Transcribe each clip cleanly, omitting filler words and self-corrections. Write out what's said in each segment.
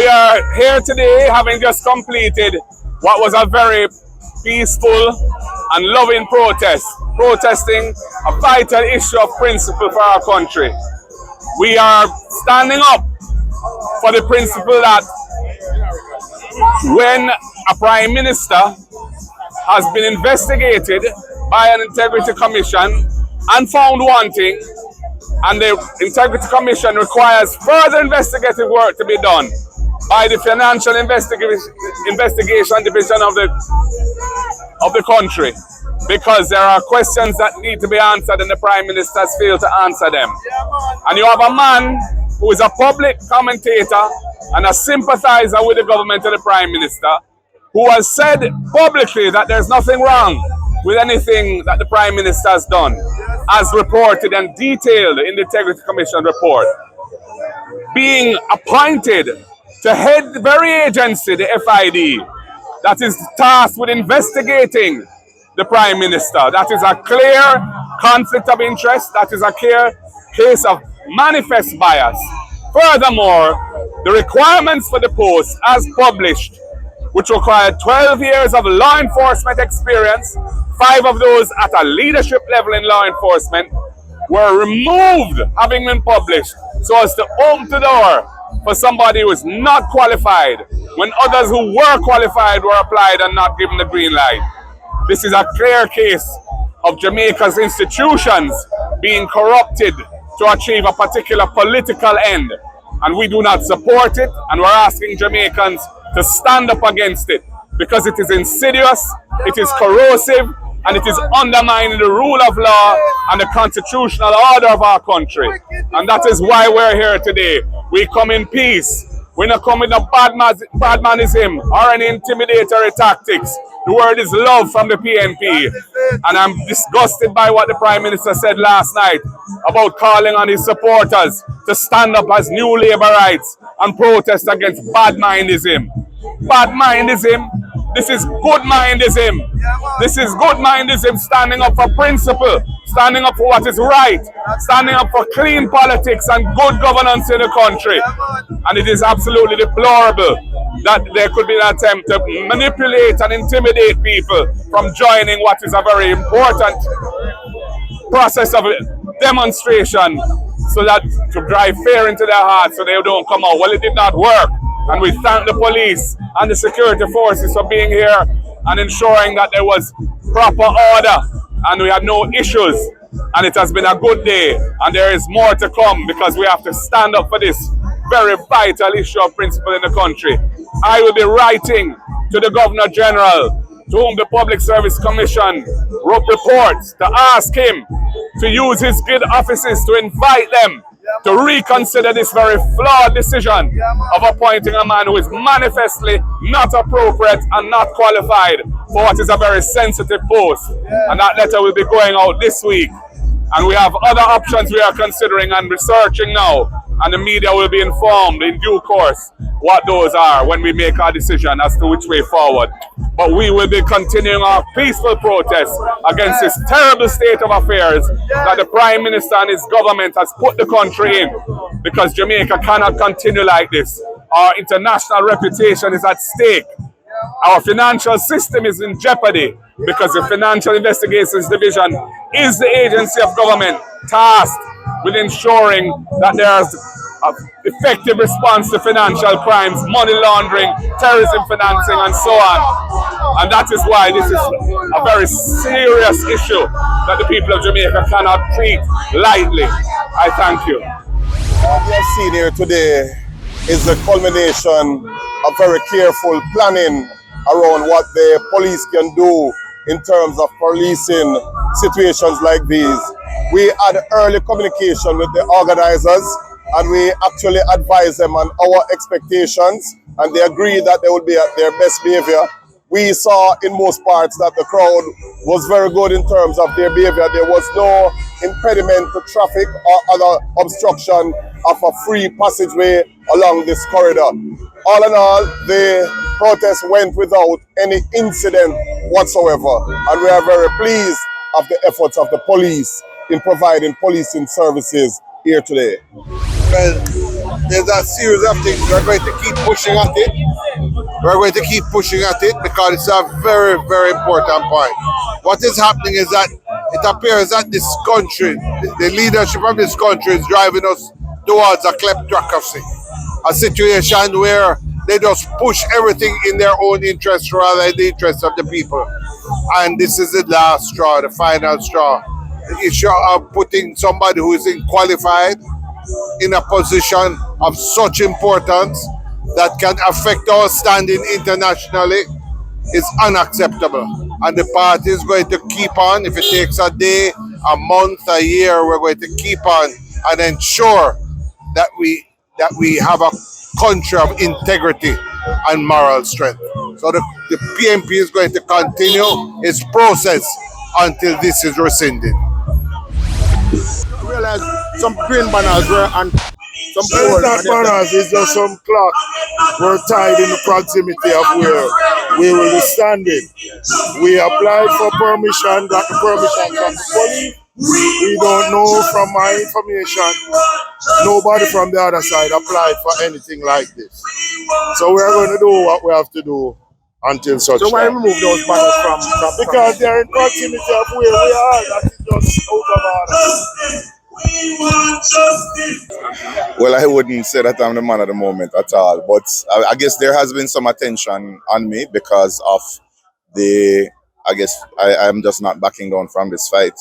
are here today having just completed what was a very peaceful and loving protest, protesting a vital issue of principle for our country. We are standing up for the principle that when a Prime Minister has been investigated by an Integrity Commission and found wanting, and the Integrity Commission requires further investigative work to be done by the Financial Investigation Division of the country, because there are questions that need to be answered and the Prime Minister has failed to answer them. And you have a man who is a public commentator and a sympathizer with the government of the Prime Minister, who has said publicly that there's nothing wrong with anything that the Prime Minister has done, as reported and detailed in the Integrity Commission report. Being appointed to head the very agency, the FID, that is tasked with investigating the Prime Minister. That is a clear conflict of interest. That is a clear case of manifest bias. Furthermore, the requirements for the post, as published, which required 12 years of law enforcement experience, 5 of those at a leadership level in law enforcement, were removed, having been published, so as to open the door for somebody who is not qualified, when others who were qualified were applied and not given the green light. This is a clear case of Jamaica's institutions being corrupted to achieve a particular political end. And we do not support it, and we're asking Jamaicans to stand up against it, because it is insidious, it is corrosive, and it is undermining the rule of law and the constitutional order of our country. And that is why we're here today. We come in peace. We're not coming with badmanism or any intimidatory tactics. The word is love from the PNP. And I'm disgusted by what the Prime Minister said last night about calling on his supporters to stand up as new Labour rights and protest against badmindism. Badmindism? This is good mindism. This is good mindism, standing up for principle, standing up for what is right, standing up for clean politics and good governance in the country. And it is absolutely deplorable that there could be an attempt to manipulate and intimidate people from joining what is a very important process of demonstration, so that to drive fear into their hearts so they don't come out. Well, it did not work. And we thank the police and the security forces for being here and ensuring that there was proper order and we had no issues. And it has been a good day, and there is more to come, because we have to stand up for this very vital issue of principle in the country. I will be writing to the Governor General, to whom the Public Service Commission reports, to ask him to use his good offices to invite them to reconsider this very flawed decision of appointing a man who is manifestly not appropriate and not qualified for what is a very sensitive post. And that letter will be going out this week. And we have other options we are considering and researching now, and the media will be informed in due course what those are when we make our decision as to which way forward. But we will be continuing our peaceful protest against this terrible state of affairs that the Prime Minister and his government has put the country in, because Jamaica cannot continue like this. Our international reputation is at stake. Our financial system is in jeopardy, because the Financial Investigations Division is the agency of government tasked with ensuring that there is an effective response to financial crimes, money laundering, terrorism financing, and so on. And that is why this is a very serious issue that the people of Jamaica cannot treat lightly. I thank you. What we have seen here today is the culmination of very careful planning around what the police can do in terms of policing situations like these. We had early communication with the organizers, and we actually advised them on our expectations, and they agreed that they would be at their best behavior. We saw in most parts that the crowd was very good in terms of their behavior. There was no impediment to traffic or other obstruction of a free passageway along this corridor. All in all, the protest went without any incident whatsoever, and we are very pleased of the efforts of the police in providing policing services here today. Well, there's a series of things. We're going to keep pushing at it. We're going to keep pushing at it because it's a very, very important point. What is happening is that it appears that this country, the leadership of this country is driving us towards a kleptocracy, a situation where they just push everything in their own interest rather than the interest of the people. And this is the last straw, the final straw. The issue of putting somebody who is unqualified in a position of such importance that can affect our standing internationally is unacceptable. And the party is going to keep on. If it takes a day, a month, a year, we're going to keep on and ensure that we have a country of integrity and moral strength. So the PMP is going to continue its process until this is rescinded. I realize some green banners were on some So it's not banners, it's just some clock were tied in the proximity of where we will be standing. We applied for permission, got the permission from the police. We don't know from my information, nobody from the other side applied for anything like this. So we're going to do what we have to do until such So why time. remove those banners from Because they're in proximity of where we are, that is just out of order. Well, I wouldn't say that I'm the man at the moment at all, but I guess there has been some attention on me because of I guess I'm just not backing down from this fight.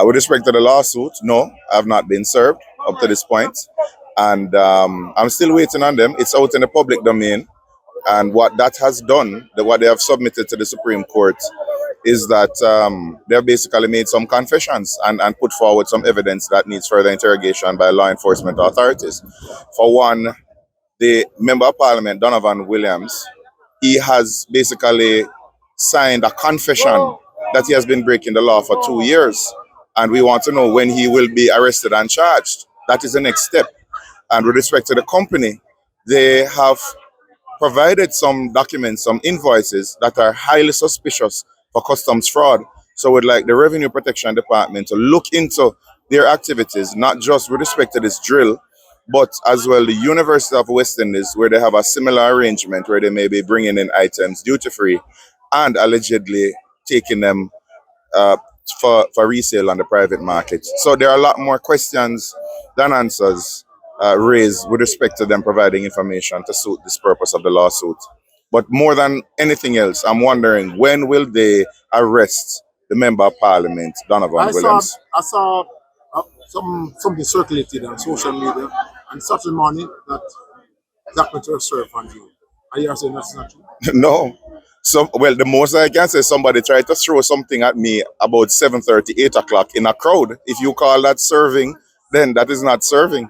With respect to the lawsuit, no, I have not been served up to this point, and I'm still waiting on them. It's out in the public domain, and what that has done, what they have submitted to the Supreme Court, is that they have basically made some confessions and put forward some evidence that needs further interrogation by law enforcement authorities. For one, the Member of Parliament, Donovan Williams, he has basically signed a confession that he has been breaking the law for 2 years. And we want to know when he will be arrested and charged. That is the next step. And with respect to the company, they have provided some documents, some invoices that are highly suspicious for customs fraud. So we'd like the Revenue Protection Department to look into their activities, not just with respect to this drill, but as well the University of West Indies, where they have a similar arrangement where they may be bringing in items duty-free and allegedly taking them for resale on the private market. So there are a lot more questions than answers raised with respect to them providing information to suit this purpose of the lawsuit. But more than anything else, I'm wondering, when will they arrest the Member of Parliament, Donovan Williams? I saw something circulated on social media on Saturday morning that documentary was served on you. Are you saying that's not true? No. Well, the most I can say, somebody tried to throw something at me about 7:30, 8 o'clock in a crowd. If you call that serving, then that is not serving.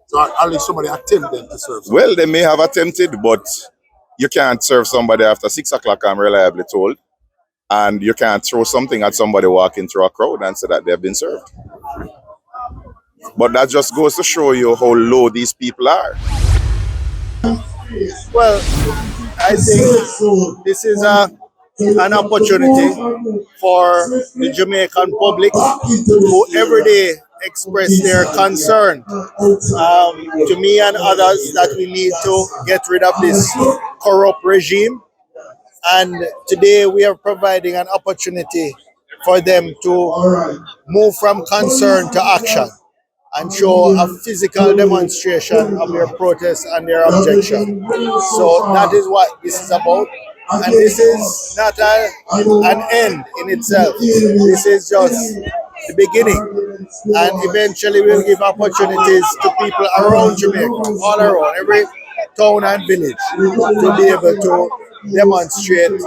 So at least somebody attempted to serve. Well, they may have attempted, but you can't serve somebody after 6 o'clock, I'm reliably told. And you can't throw something at somebody walking through a crowd and say that they've been served. But that just goes to show you how low these people are. Well, I think this is an opportunity for the Jamaican public who every day express their concern to me and others that we need to get rid of this corrupt regime. And today we are providing an opportunity for them to move from concern to action and show a physical demonstration of their protest and their objection. So that is what this is about. And this is not an end in itself. This is just the beginning. And eventually we'll give opportunities to people around Jamaica, all around, every town and village, to be able to demonstrate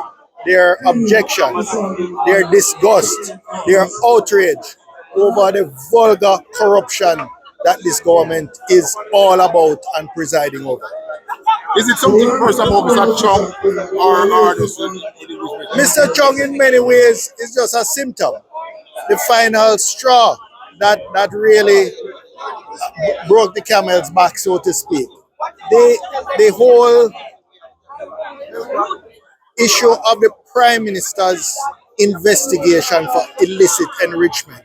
their objections, their disgust, their outrage over the vulgar corruption that this government is all about and presiding over. Is it something personal about Mr. Chung or this? Mr. Chung, in many ways, is just a symptom, the final straw that really broke the camel's back, so to speak. The whole issue of the Prime Minister's investigation for illicit enrichment,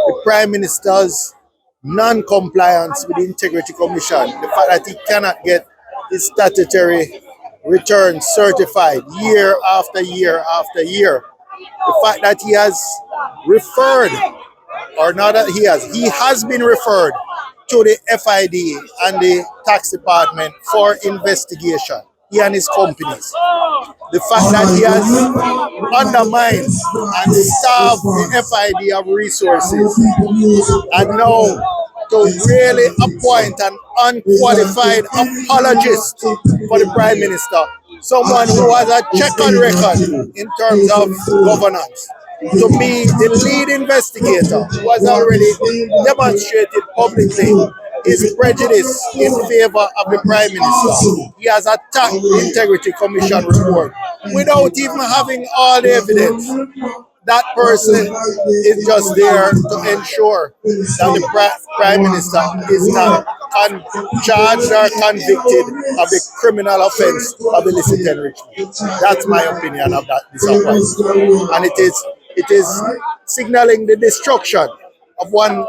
the Prime Minister's non-compliance with the Integrity Commission, the fact that he cannot get his statutory return certified year after year after year, the fact that he has referred, or not that he has been referred to the FID and the tax department for investigation, he and his companies. The fact that he has undermined and starved the FID of resources, and now to really appoint an unqualified apologist for the Prime Minister, someone who has a check on record in terms of governance, to be the lead investigator who has already demonstrated publicly his prejudice in favor of the Prime Minister. He has attacked the Integrity Commission report without even having all the evidence. That person is just there to ensure that the Prime Minister is not charged or convicted of the criminal offense of illicit enrichment. That's my opinion of that disappointment. And it is signaling the destruction of one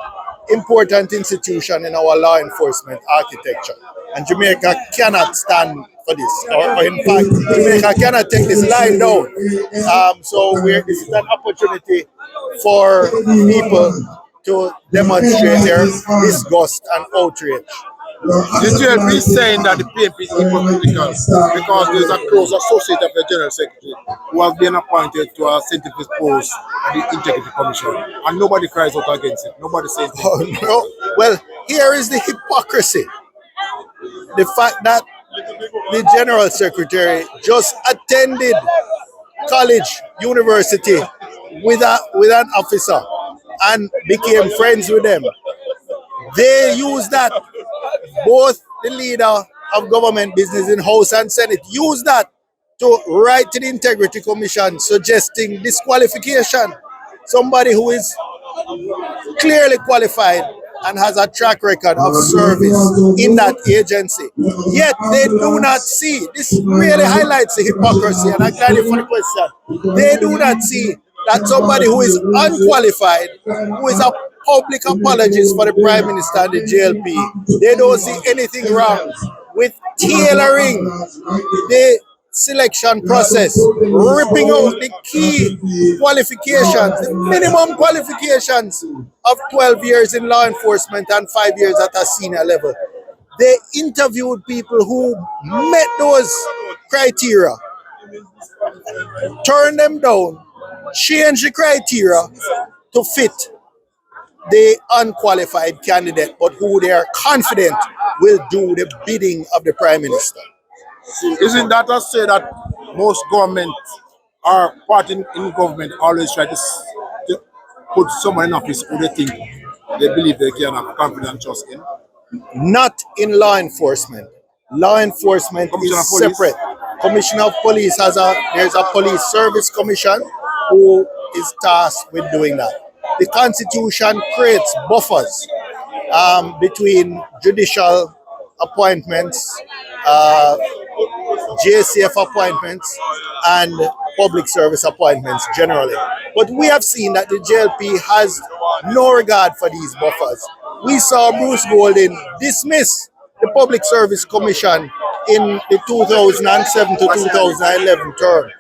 important institution in our law enforcement architecture. And Jamaica cannot stand for this, or in fact, Jamaica cannot take this line down. This is an opportunity for people to demonstrate their disgust and outrage. The JLP is saying that the PNP is hypocritical because there is a close associate of the General Secretary who has been appointed to a scientific post at the Integrity Commission, and nobody cries out against it. Nobody says anything. Oh, no. Well, here is the hypocrisy. The fact that the General Secretary just attended college, university with an officer and became friends with them. They use that. Both the leader of government business in House and Senate use that to write to the Integrity Commission suggesting disqualification. Somebody who is clearly qualified and has a track record of service in that agency. Yet they do not see, this really highlights the hypocrisy, and I'm glad for the question. They do not see that somebody who is unqualified, who is a public apologist for the Prime Minister and the JLP, they don't see anything wrong with tailoring the selection process, ripping out the key qualifications, the minimum qualifications of 12 years in law enforcement and 5 years at a senior level. They interviewed people who met those criteria, turned them down, changed the criteria to fit the unqualified candidate, but who they are confident will do the bidding of the Prime Minister. Isn't that to say that most government or party in government always try to put someone in office who they think they believe they can have confidence and trust in? Not in law enforcement. Law enforcement is separate. Commissioner of Police there's a police service commission who is tasked with doing that. The Constitution creates buffers between judicial appointments, JCF appointments, and public service appointments generally. But we have seen that the JLP has no regard for these buffers. We saw Bruce Golding dismiss the Public Service Commission in the 2007 to 2011 term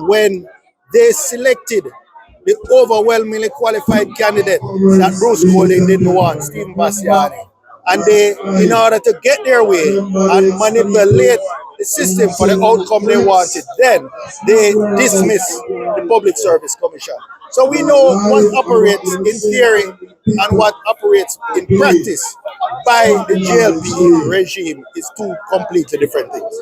when they selected the overwhelmingly qualified candidate that Bruce Golding didn't want, Stephen Bassiani. And they, in order to get their way and manipulate the system for the outcome they wanted, then they dismiss the Public Service Commission. So we know what operates in theory and what operates in practice by the JLP regime is two completely different things.